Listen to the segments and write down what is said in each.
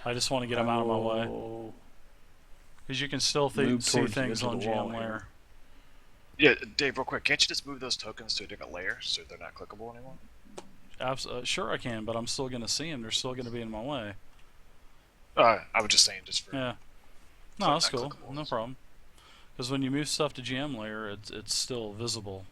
I just want to get them out of my way. Oh, Because you can still move see towards the things edge of on the wall GM here. Layer. Yeah, Dave, real quick, can't you just move those tokens to a different layer so they're not clickable anymore? Sure I can, but I'm still going to see them. They're still going to be in my way. I was just saying, just for Yeah. No, that's cool. No problem. Because when you move stuff to GM Layer, it's still visible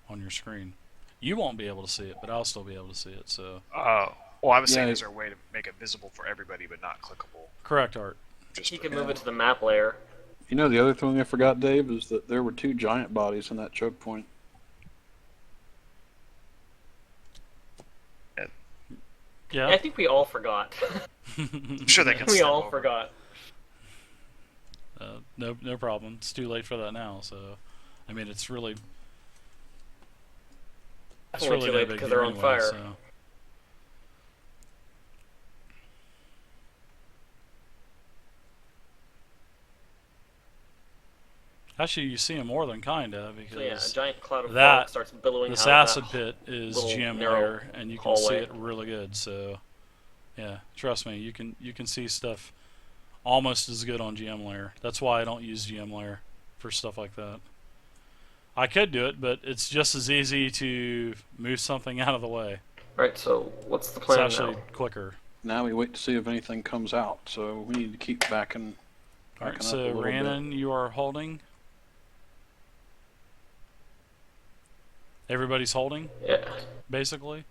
on your screen. You won't be able to see it, but I'll still be able to see it. So. Oh, well, I was saying, Yeah. is there a way to make it visible for everybody but not clickable? Correct, Art. Just You for- can move it to the map layer. You know, the other thing I forgot, Dave, is that there were 2 giant bodies in that choke point. Yeah. I think we all forgot. I'm sure they can. We step all over. forgot. No problem. It's too late for that now. So, I mean, it's really. It's Only really too no late big because deal they're on anyway, fire. so. Actually, you see them more than kinda because So yeah, a giant cloud of that- fog starts billowing this out of acid that pit is little GM narrow Layer, and you can see hallway. it really good. So, yeah, trust me, you can see stuff almost as good on GM Layer. That's why I don't use GM Layer for stuff like that. I could do it, but it's just as easy to move something out of the way. Right, so what's the It's plan actually now? quicker. Now we wait to see if anything comes out, so we need to keep backing Alright, up a so little bit. Rhiannon, you are holding. Everybody's holding, Yeah, basically.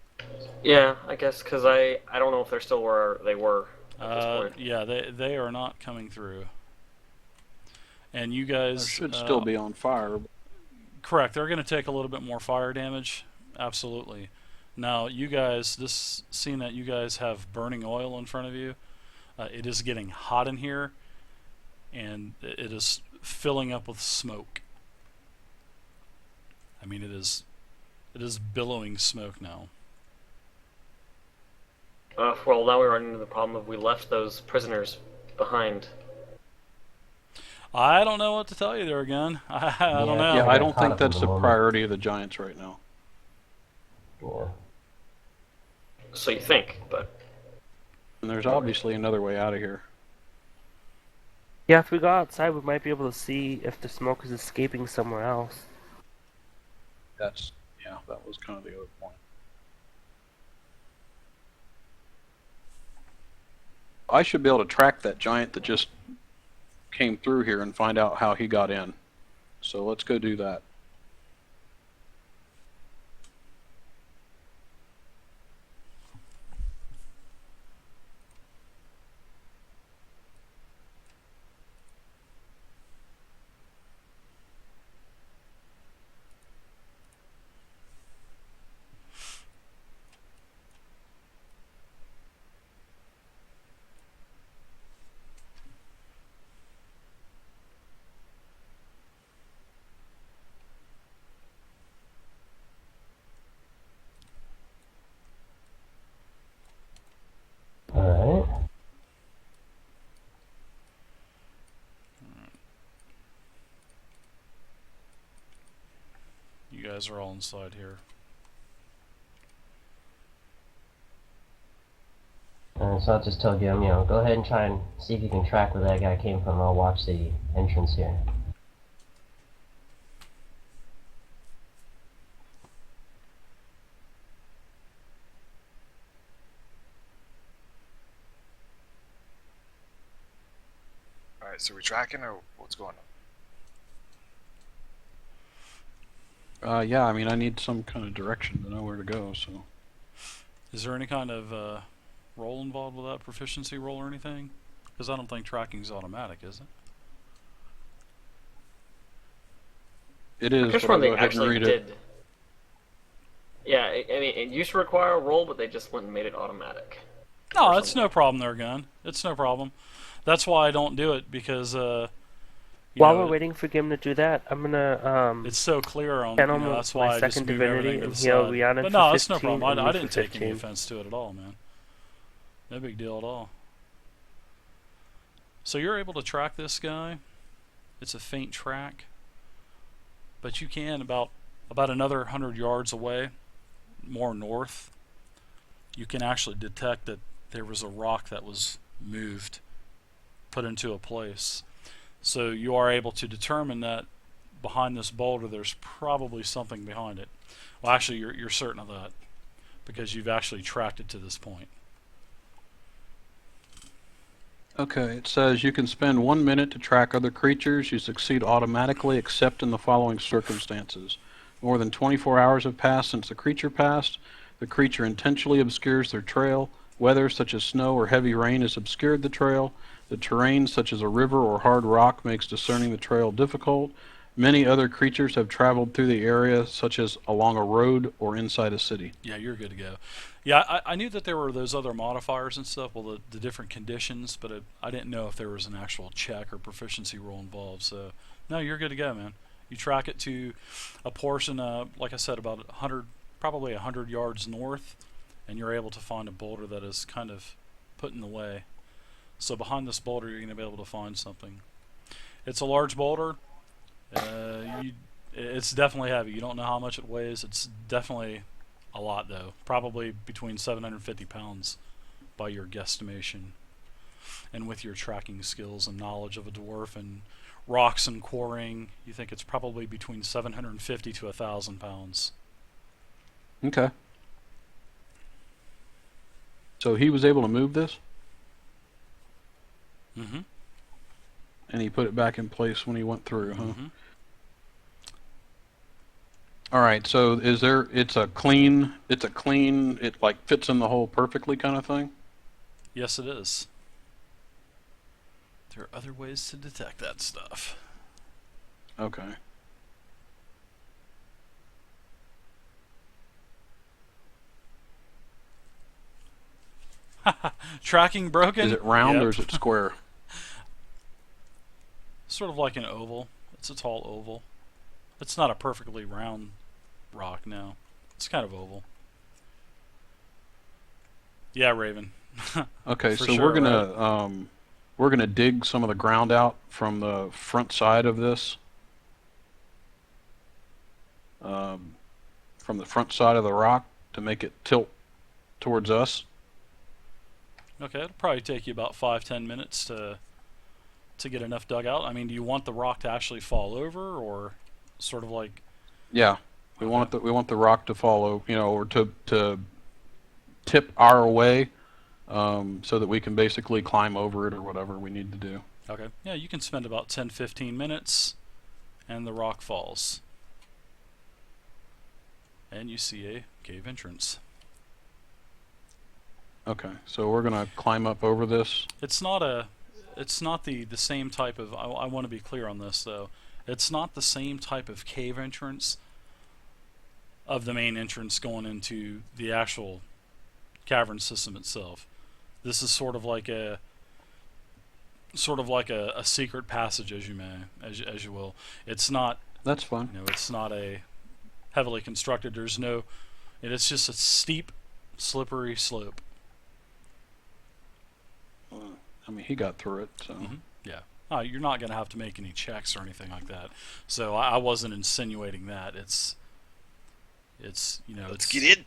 yeah, I guess because I don't know if they're still where they were at this point. Yeah, they are not coming through. And you There guys should still be on fire. correct. They're going to take a little bit more fire damage. Absolutely. Now, you guys, seeing that you guys have burning oil in front of you, it is getting hot in here, and it is filling up with smoke. I mean, it is billowing smoke now. Well, now we run into the problem of we left those prisoners behind. I don't know what to tell you there again. I don't know. Yeah, I I got don't caught think up in that's the the moment. priority of the Giants right now. Sure. So you think, but And there's obviously another way out of here. Yeah, if we go outside, we might be able to see if the smoke is escaping somewhere else. Yeah, that was kind of the other point. I should be able to track that giant that just came through here and find out how he got in. So let's go do that. Alright. You guys are all inside here. So I'll just tell Jim, go ahead and try and see if you can track where that guy came from. I'll watch the entrance here. Alright, so we're tracking, or what's going on? Yeah, I mean, I need some kind of direction to know where to go, so. Is there any kind of roll involved with that, proficiency roll or anything? Because I don't think tracking's automatic, is it? It I is, guess but when I'll they go ahead and actually read did. it. Yeah, I mean, it used to require a roll, but they just went and made it automatic. No, Or it's no problem there, Gun. It's no problem. That's why I don't do it, because you While know, we're waiting for Gim to do that, I'm gonna it's so clear on, channel that's my why I just second move divinity everything to and the heal side. Rhiannon But for no, it's no 15 problem. and I me didn't for take any 15. offense to it at all, man. No big deal at all. So you're able to track this guy. It's a faint track, but you can about another 100 yards away, more north. You can actually detect that there was a rock that was moved, put into a place. So you are able to determine that behind this boulder there's probably something behind it. Well, actually, you're certain of that because you've actually tracked it to this point. Okay, it says you can spend 1 minute to track other creatures. You succeed automatically except in the following circumstances. More than 24 hours have passed since the creature passed. The creature intentionally obscures their trail. Weather such as snow or heavy rain has obscured the trail. The terrain such as a river or hard rock makes discerning the trail difficult. Many other creatures have traveled through the area such as along a road or inside a city. Yeah, you're good to go. Yeah, I knew that there were those other modifiers and stuff, well, the different conditions, but I didn't know if there was an actual check or proficiency roll involved. So, no, you're good to go, man. You track it to a portion, like I said, about 100, probably 100 yards north, and you're able to find a boulder that is kind of put in the way. So behind this boulder, you're going to be able to find something. It's a large boulder. It's definitely heavy. You don't know how much it weighs. It's definitely a lot, though. Probably between 750 pounds by your guesstimation. And with your tracking skills and knowledge of a dwarf and rocks and quarrying, you think it's probably between 750 to 1,000 pounds. Okay. So he was able to move this, Mm-hmm. and he put it back in place when he went through, huh? Mm-hmm. All right, so it's a clean, it like fits in the hole perfectly kind of thing? Yes, it is. There are other ways to detect that stuff. Okay. Tracking broken? Is it round Yep. or is it square? Sort of like an oval. It's a tall oval. It's not a perfectly round rock, no. It's kind of oval. Yeah, Raven. Okay, For so sure, we're gonna dig some of the ground out from the front side of this. From the front side of the rock to make it tilt towards us. Okay, it'll probably take you about 5-10 minutes to get enough dug out. I mean, do you want the rock to actually fall over, or sort of like? Yeah, we want the rock to follow, or to tip our way, so that we can basically climb over it or whatever we need to do. Okay, yeah, you can spend about 10-15 minutes, and the rock falls, and you see a cave entrance. Okay, so we're gonna climb up over this. It's not the same type of. I want to be clear on this though. It's not the same type of cave entrance of the main entrance going into the actual cavern system itself. This is sort of like a secret passage, as you will. It's not. That's fine. It's not a heavily constructed. There's no. It's just a steep, slippery slope. I mean, he got through it, so. Mm-hmm. Yeah. You're not going to have to make any checks or anything like that. So I wasn't insinuating that. It's Let's it's get in.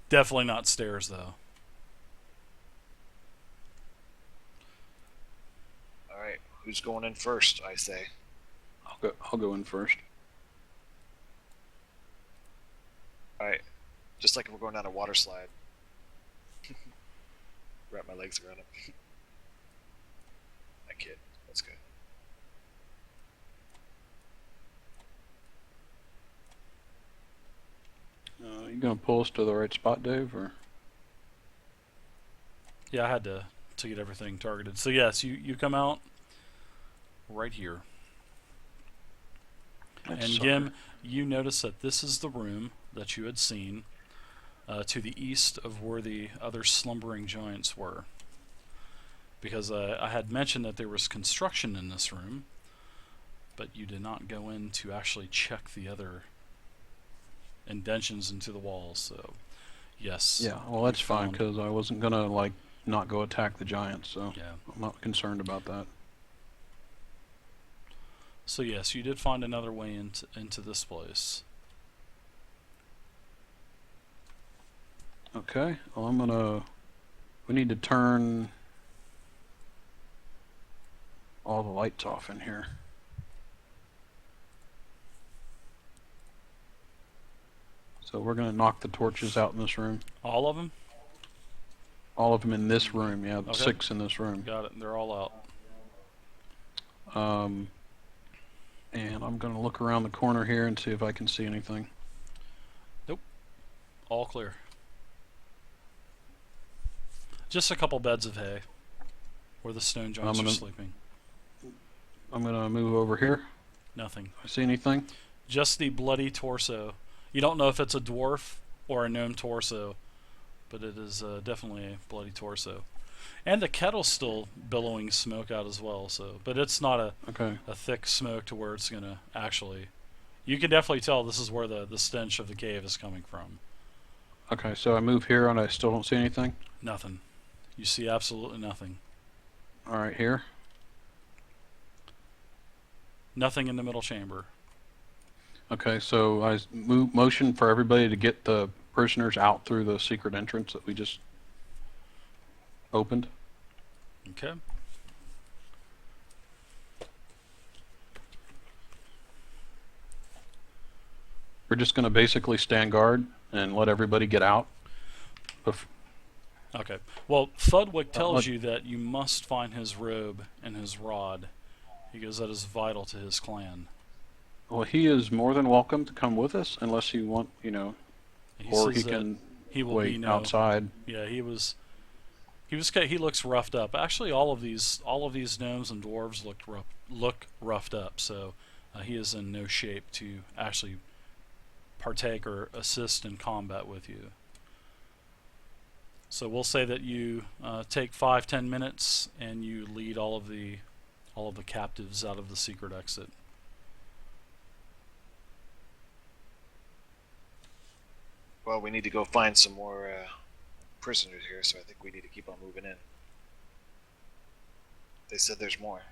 definitely not stairs though. All right, who's going in first? I say. I'll go in first. All right, just like we're going down a water slide. Wrap my legs around it. I kid. That's good. You gonna pull us to the right spot, Dave, or? Yeah, I had to get everything targeted. So yes, you come out right here. That And sucker. Gim, you notice that this is the room that you had seen to the east of where the other slumbering giants were. Because I had mentioned that there was construction in this room, but you did not go in to actually check the other indentions into the walls. So, yes. Yeah, well, that's you fine found- because I wasn't gonna not go attack the giants, so Yeah. I'm not concerned about that. So yes, you did find another way into this place. Okay, well, we need to turn all the lights off in here. So we're going to knock the torches out in this room. All of them? All of them in this room, yeah. Okay. 6 in this room. Got it. They're all out. And I'm going to look around the corner here and see if I can see anything. All clear. Just a couple beds of hay where the stone giants are sleeping. I'm going to move over here. Nothing. I see anything? Just the bloody torso. You don't know if it's a dwarf or a gnome torso, but it is definitely a bloody torso. And the kettle's still billowing smoke out as well, so but it's not a thick smoke to where it's going to actually... You can definitely tell this is where the stench of the cave is coming from. Okay, so I move here and I still don't see anything? Nothing. You see absolutely nothing. Alright, here. Nothing in the middle chamber. Okay, so I motion for everybody to get the prisoners out through the secret entrance that we just opened. Okay. We're just going to basically stand guard and let everybody get out. Okay. Well, Thudwick tells you that you must find his robe and his rod. He goes, that is vital to his clan. Well, he is more than welcome to come with us, unless you want, you know, or he can wait outside. Yeah, he looks roughed up. Actually, all of these gnomes and dwarves look roughed up. So he is in no shape to actually partake or assist in combat with you. So we'll say that you take 5-10 minutes and you lead all of the captives out of the secret exit. Well, we need to go find some more prisoners here, so I think we need to keep on moving in. They said there's more.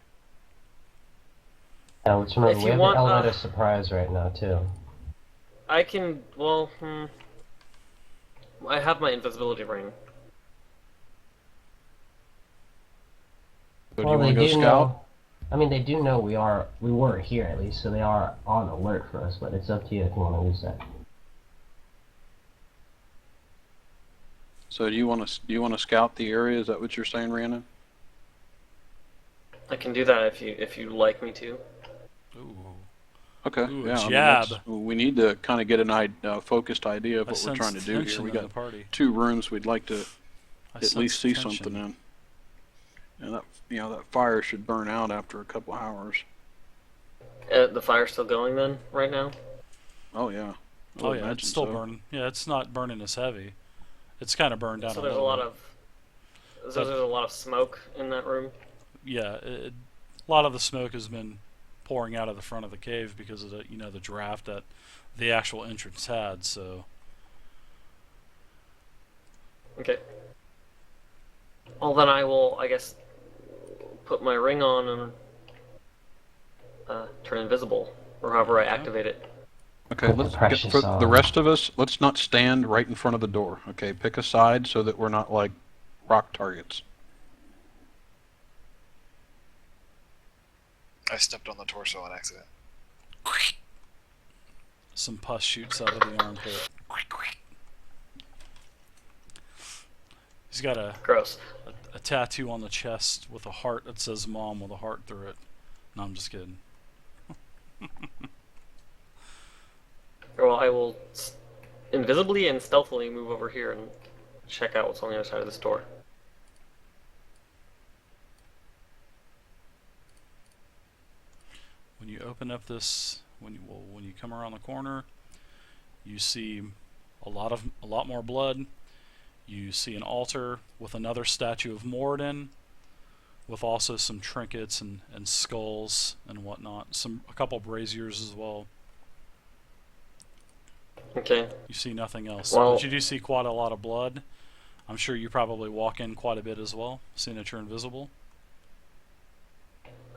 Now, let's remember, If we you have want, the elevator surprise right now, too. I can. Well, I have my invisibility ring. So do Well, you want they to go do scout? know. I mean, they do know we were here at least, so they are on alert for us. But it's up to you if you want to use that. So do you want to scout the area? Is that what you're saying, Rhiannon? I can do that if you like me to. Ooh. Okay. Ooh, yeah. jab. We need to kind of get an focused idea of I what we're trying to sense do here. tension We in got the party. 2 rooms we'd like to I at least see sense tension. something in. And that fire should burn out after a couple hours. The fire's still going then, right now? Oh yeah. I Oh would yeah, imagine it's still so. burning. Yeah, it's not burning as heavy. It's kind of burned down So a there's a little lot bit. of there's a lot of smoke in that room. Yeah, a lot of the smoke has been pouring out of the front of the cave because of the draft that the actual entrance had. So Okay. Well, then I will, I guess, put my ring on and turn invisible, or however I activate it. Okay, Put the let's precious for the on. rest of us, let's not stand right in front of the door. Okay, pick a side so that we're not like rock targets. I stepped on the torso on accident. some pus shoots out of the armpit. He's got a Gross. tattoo on the chest with a heart that says "Mom" with a heart through it. No, I'm just kidding. Well, I will invisibly and stealthily move over here and check out what's on the other side of this door. When you open up this, when you come around the corner, you see a lot more blood. You see an altar with another statue of Moradin, with also some trinkets and skulls and whatnot. A couple braziers as well. Okay. You see nothing else, Well- but you do see quite a lot of blood. I'm sure you probably walk in quite a bit as well, seeing that you're invisible.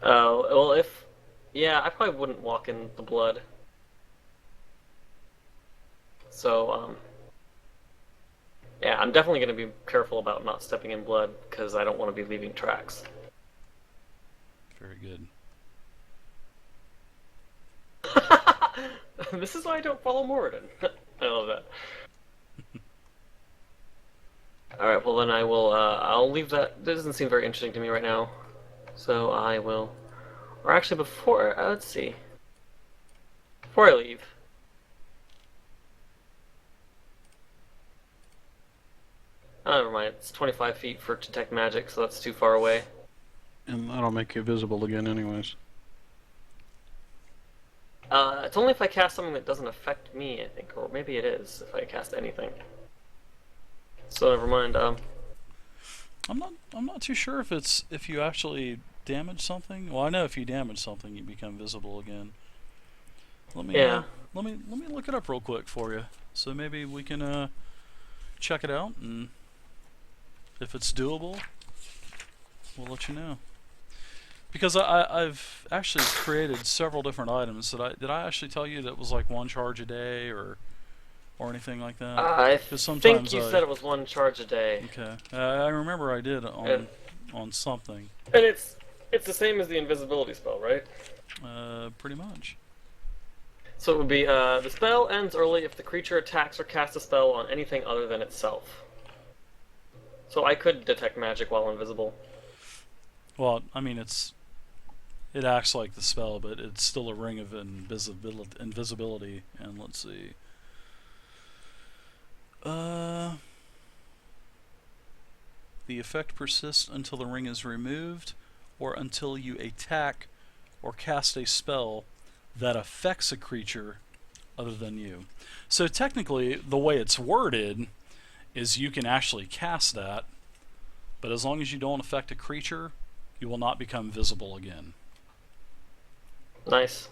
Oh, well, yeah, I probably wouldn't walk in the blood. So, yeah, I'm definitely going to be careful about not stepping in blood, because I don't want to be leaving tracks. Very good. This is why I don't follow Moradin. I love that. Alright, well then I will, I'll leave that. This doesn't seem very interesting to me right now. So I will, or actually before, let's see. Before I leave. Oh, never mind, it's 25 feet for detect magic, so that's too far away. And that'll make you visible again anyways. It's only if I cast something that doesn't affect me, I think, or maybe it is if I cast anything. So never mind. I'm not too sure if you actually damage something. Well, I know if you damage something, you become visible again. Let me Yeah. let me look it up real quick for you. So maybe we can check it out, and if it's doable, we'll let you know. Because I've actually created several different items. Did I actually tell you that was like 1 charge a day or anything like that? I 'Cause think sometimes you said it was 1 charge a day. Okay, I remember I did on something. And it's the same as the invisibility spell, right? Pretty much. So it would be, the spell ends early if the creature attacks or casts a spell on anything other than itself. So I could detect magic while invisible. Well, I mean it acts like the spell, but it's still a ring of invisibility. And let's see. The effect persists until the ring is removed, or until you attack or cast a spell that affects a creature other than you. So technically, the way it's worded is you can actually cast that, but as long as you don't affect a creature, you will not become visible again. Nice.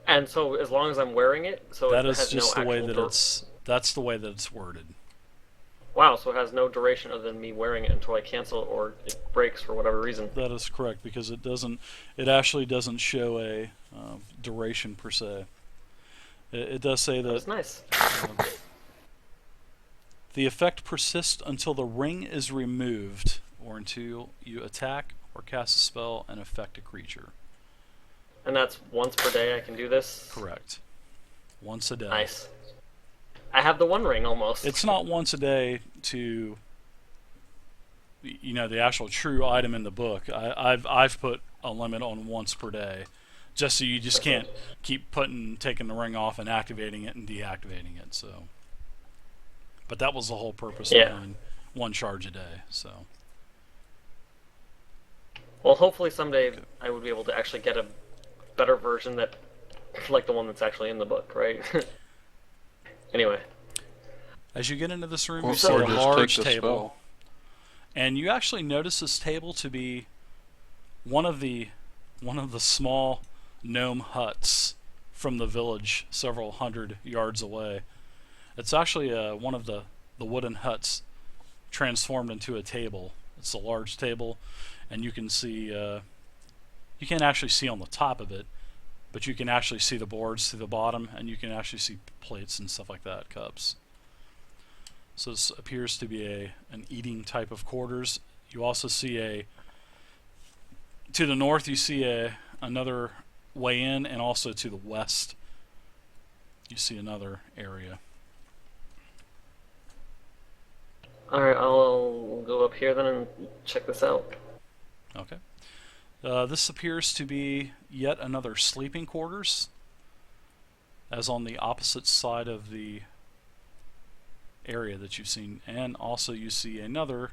And so as long as I'm wearing it, so That it is has just no the way actual that that's the way that it's worded. Wow, so it has no duration other than me wearing it until I cancel or it breaks for whatever reason. That is correct, because it actually doesn't show a duration per se. It does say That's that nice. the effect persists until the ring is removed, or until you attack or cast a spell and affect a creature. And that's once per day I can do this? Correct. Once a day. Nice. I have the 1 ring almost. It's not once a day to, the actual true item in the book. I've put a limit on once per day, just so you just can't keep taking the ring off and activating it and deactivating it. So, but that was the whole purpose behind 1 charge a day. So, Well, hopefully someday I would be able to actually get a better version that, like the one that's actually in the book, right? Anyway. as you get into this room, Or you see a just take large the table, spell. and you actually notice this table to be one of the small gnome huts from the village several hundred yards away. It's actually one of the wooden huts transformed into a table. It's a large table, and you can see you can't actually see on the top of it, but you can actually see the boards through the bottom, and you can actually see plates and stuff like that, cups. So this appears to be an eating type of quarters. You also see to the north you see another way in, and also to the west you see another area. Alright, I'll go up here then and check this out. Okay. This appears to be yet another sleeping quarters, as on the opposite side of the area that you've seen. And also you see another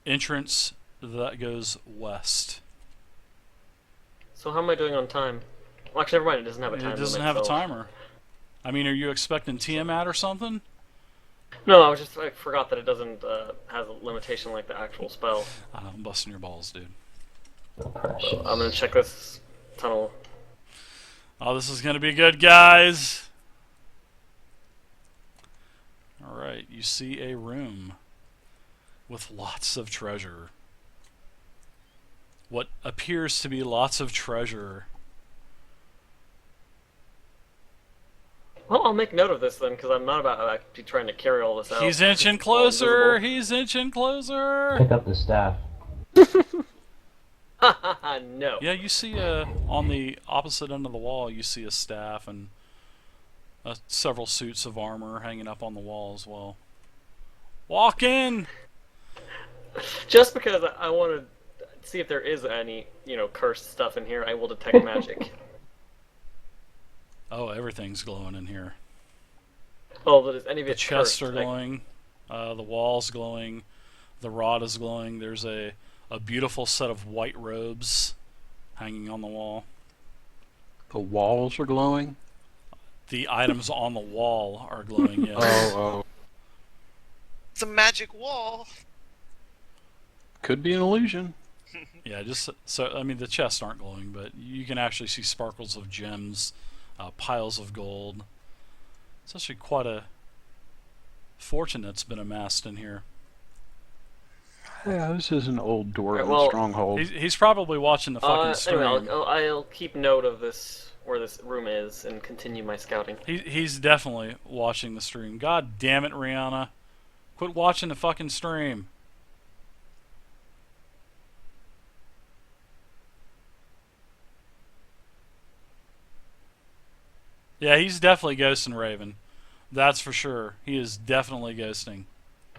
entrance that goes west. So how am I doing on time? Well, actually, never mind, it doesn't have a time It doesn't limit, have a so- timer. I mean, are you expecting Tiamat or something? No, I forgot that it doesn't have a limitation like the actual spell. I'm busting your balls, dude. Precious. So I'm gonna check this tunnel. Oh, this is gonna be good, guys. Alright, you see a room with lots of treasure. What appears to be lots of treasure. Well, I'll make note of this then, because I'm not about to be trying to carry all this out. He's inching while closer! invisible. He's inching closer! Pick up the staff. No. Yeah, you see on the opposite end of the wall, you see a staff and several suits of armor hanging up on the wall as well. Walk in! Just because I want to see if there is any, cursed stuff in here, I will detect magic. Oh, everything's glowing in here. Oh, but is any of The it chests cursed? are glowing, the walls glowing, the rod is glowing. There's a beautiful set of white robes hanging on the wall. The walls are glowing? The items on the wall are glowing, yes. Oh. It's a magic wall. Could be an illusion. Yeah, just so I mean the chests aren't glowing, but you can actually see sparkles of gems, piles of gold. It's actually quite a fortune that's been amassed in here. Yeah, this is an old dwarven Well, stronghold. He's probably watching the fucking stream. Anyway, I'll keep note of this, where this room is, and continue my scouting. He's definitely watching the stream. God damn it, Rihanna. Quit watching the fucking stream. Yeah, he's definitely ghosting Raven. That's for sure. He is definitely ghosting.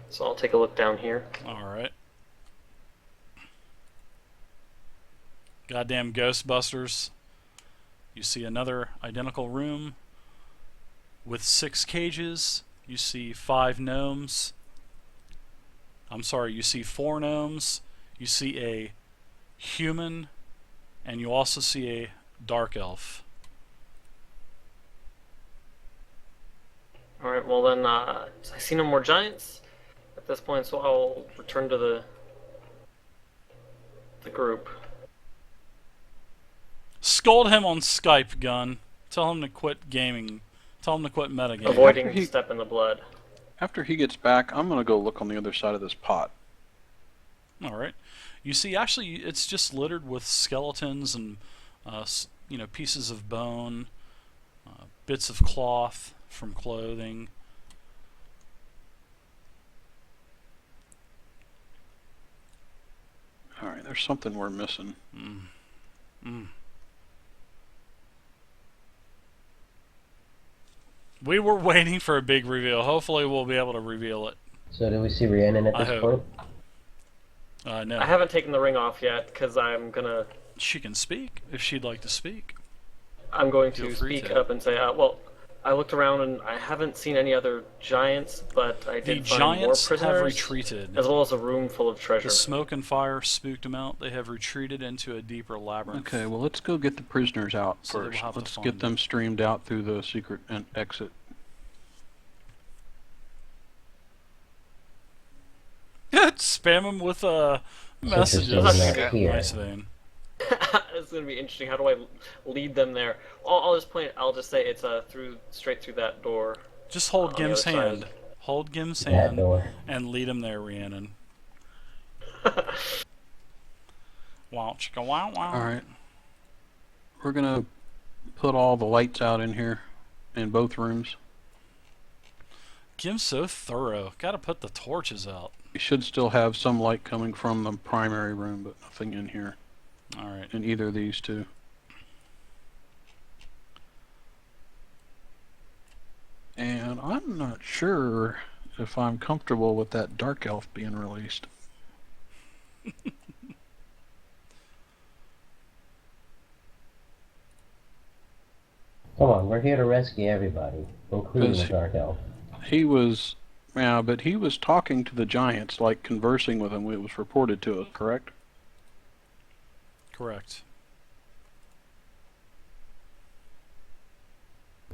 So I'll take a look down here. Alright. Goddamn Ghostbusters. You see another identical room with 6 cages. You see 5 gnomes. I'm sorry, you see 4 gnomes. You see a human. And you also see a dark elf. Alright, well then, I see no more giants at this point, so I'll return to the group. Scold him on Skype, Gun. Tell him to quit gaming. Tell him to quit metagaming. Avoiding After he- step in the blood. After he gets back, I'm going to go look on the other side of this pot. Alright. You see, actually, it's just littered with skeletons and, pieces of bone, bits of cloth from clothing. Alright, there's something we're missing. We were waiting for a big reveal. Hopefully we'll be able to reveal it. So do we see Rhiannon at I this hope. point? No. I haven't taken the ring off yet, because I'm going She can speak, if she'd like to speak. to Feel free speak to. up and say, I looked around and I haven't seen any other giants, but I The did find more giants have prisoners, retreated. as well as a room full of treasure. The smoke and fire spooked them out. They have retreated into a deeper labyrinth. Okay, well, let's go get the prisoners out So they will first. have to Let's find get them streamed out through the secret exit. Spam them with messages. interesting that here. Nice vein. It's going to be interesting. How do I lead them there? I'll just say it's straight through that door. Just hold On the Gim's other side. hand. Hold Gim's That hand door. and lead him there, Rhiannon. Wow, chicka wow wow. Alright. We're going to put all the lights out in here, in both rooms. Gim's so thorough. Gotta put the torches out. You should still have some light coming from the primary room, but nothing in here, Alright. in either of these two. And I'm not sure if I'm comfortable with that dark elf being released. Come on, we're here to rescue everybody, including the Does- Dark Elf. He was, yeah, but he was talking to the giants, like conversing with them. It was reported to us, correct? Correct.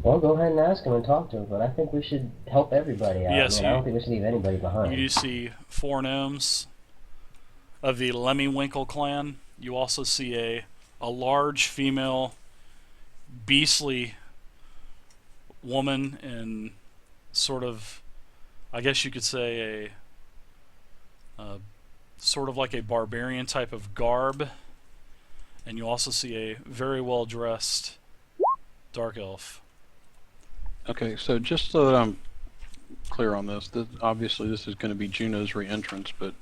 Well, go ahead and ask him and talk to him, but I think we should help everybody out. Yes, I don't think we should leave anybody behind. You do see 4 gnomes of the Lemmywinkle clan. You also see a large female beastly woman in sort of, I guess you could say a sort of like a barbarian type of garb. And you also see a very well dressed dark elf. Okay, so just so that I'm clear on this, obviously this is going to be Juno's re-entrance, but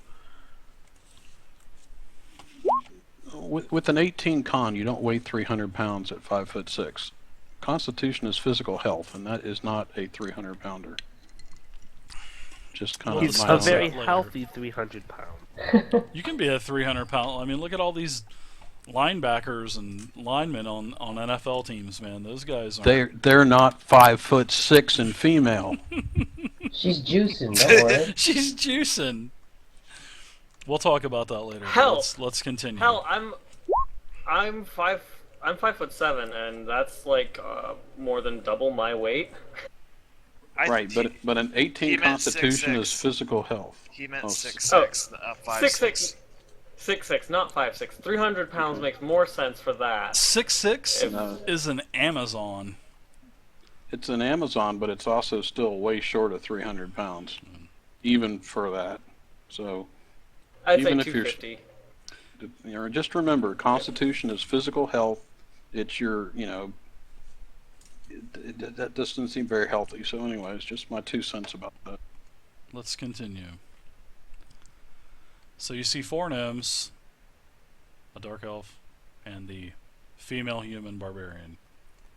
with an 18 con, you don't weigh 300 pounds at 5'6". Constitution is physical health, and that is not a 300 pounder. Just kind Well, of He's might a as well very later. healthy 300 pounds. You can be a 300 pound. I mean, look at all these linebackers and linemen on NFL teams, man. Those guys are. they're not 5'6" and female. She's juicing, don't worry. She's juicing. We'll talk about that later. but Hell. let's continue. Hell, I'm 5'7", and that's like more than double my weight. Right, but an 18 he meant Constitution 6'6". is physical health. He meant Oh, 6'6", 5'6". 6'6", not 5'6". 300 pounds makes more sense for that. 6'6" No. is an Amazon. It's an Amazon, but it's also still way short of 300 pounds, even for that. So, I'd say Even if you're- 250. just remember, Constitution is physical health. It's your, that doesn't seem very healthy. So, anyways, just my 2 cents about that. Let's continue. So you see 4 gnomes, a dark elf, and the female human barbarian.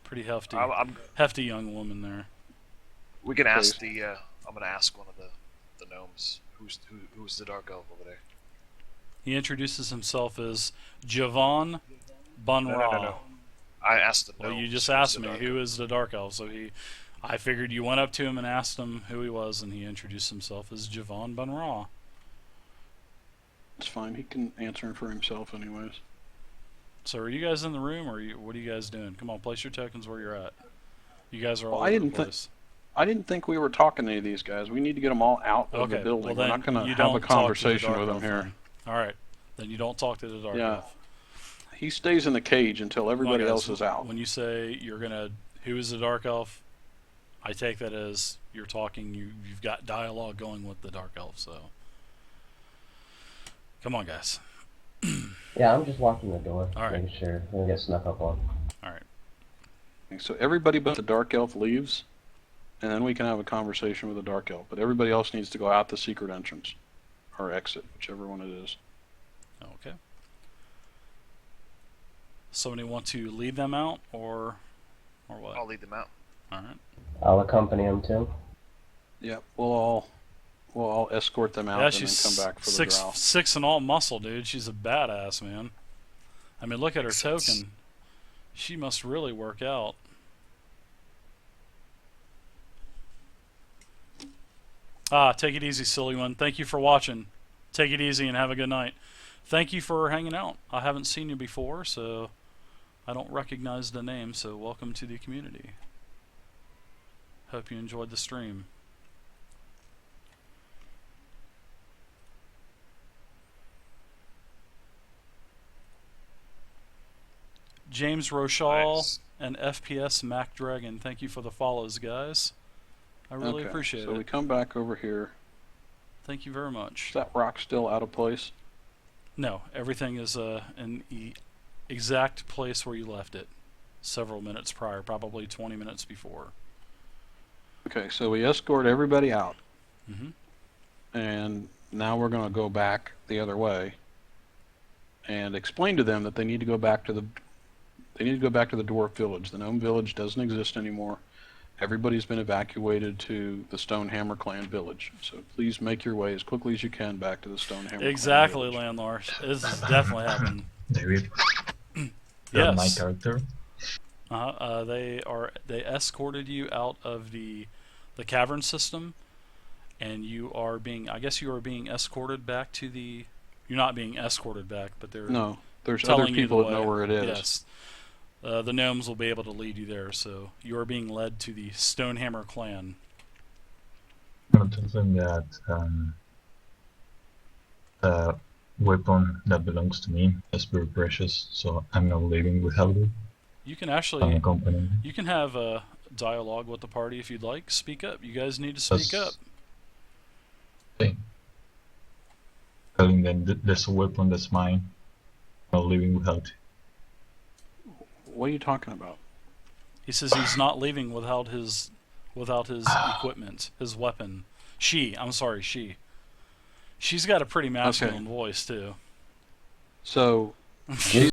Pretty hefty, hefty young woman there. We can ask the. I'm gonna ask one of the gnomes. Who's the dark elf over there? He introduces himself as Javon Bunra. No. I asked the Well, gnomes. you just who's asked the me dark who elf. is the dark elf, so I figured you went up to him and asked him who he was, and he introduced himself as Javon Bunra. It's fine. He can answer for himself, anyways. So are you guys in the room, or what are you guys doing? Come on, place your tokens where you're at. You guys are all Well, I over didn't the thi- place. I didn't think we were talking to any of these guys. We need to get them all out of the Okay, building. well We're then not going to you have a don't talk to the conversation dark with them elf here. then. All right, then you don't talk to the dark Yeah. elf. He stays in the cage until Come on, everybody guys. else is out. When you say you're gonna, who is the dark elf? I take that as you're talking. You've got dialogue going with the dark elf. So, come on, guys. Yeah, I'm just locking the door, All right. making sure we don't get snuck up on. All right. So everybody but the dark elf leaves, and then we can have a conversation with the dark elf. But everybody else needs to go out the secret entrance or exit, whichever one it is. Okay. Somebody want to lead them out, or what? I'll lead them out. All right. I'll accompany him too. Yeah, we'll all escort them out Yeah, and then she's come back for the six drow. six and all muscle, dude. She's a badass, man. I mean, look at her Makes sense. token. She must really work out. Take it easy, silly one. Thank you for watching. Take it easy and have a good night. Thank you for hanging out. I haven't seen you before, so I don't recognize the name, so welcome to the community. Hope you enjoyed the stream. James Rochal Nice. and FPS Mac Dragon, thank you for the follows, guys. I really Okay, appreciate so it. we come back over here. Thank you very much. Is that rock still out of place? No, everything is in the exact place where you left it several minutes prior, probably 20 minutes before. Okay, so we escort everybody out, hmm and now we're going to go back the other way and explain to them that they need to go back to the dwarf village. The gnome village doesn't exist anymore. Everybody's been evacuated to the Stonehammer clan village. So please make your way as quickly as you can back to the Stonehammer Exactly, clan village. landlord. This is definitely happening. David, my Yes. character. They escorted you out of the cavern system, and you are being, I guess you are being escorted back to the. You're not being escorted back, but they're No, there's telling other you the people that way. know where it is. Yes. The gnomes will be able to lead you there, so you are being led to the Stonehammer clan. I'm telling them that the weapon that belongs to me is very precious, so I'm not leaving without it. You can I'm actually, accompanying. you can have a dialogue with the party if you'd like. Speak up. You guys need to speak up. Telling them that there's a weapon that's mine. I'm not leaving without it. What are you talking about? He says he's not leaving without his equipment, his weapon. I'm sorry, she. She's got a pretty masculine voice too. So You